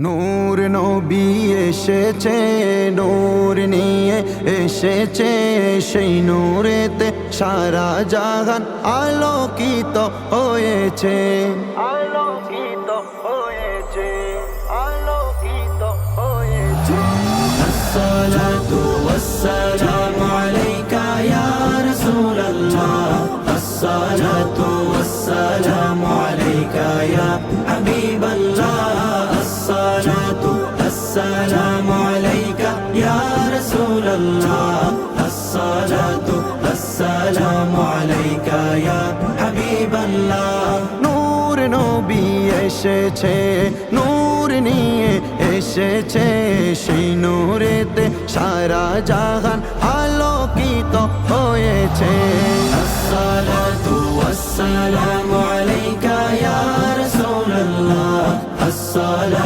নূর নবী এসেছে, নূর নিয়ে এসেছে, সেই নূরেতে সারা জাহান আলোকিত হয়েছে, আলোকিত হয়েছে, আলোকিত হয়েছে। আসসালাতু ওয়াসসালামু আলাইকা ইয়া রাসূলাল্লাহ, আসসালাতু ওয়াসসালামু আলাইকা ইয়া হাবিবাল্লাহ, আসসালাতু ওয়াসসালামু আলাইকা ইয়া রাসূলাল্লাহ, আসসালাতু ওয়াসসালামু আলাইকা ইয়া হাবিবাল্লাহ। নূর নবী এসেছে, নূর নিয়ে এসেছে, সেই নূরেতে সারা জাহান আলোকিত হয়েছে। আসসালাতু ওয়াসসালামু আলাইকা ইয়া রাসূলাল্লাহ, আসসালাতু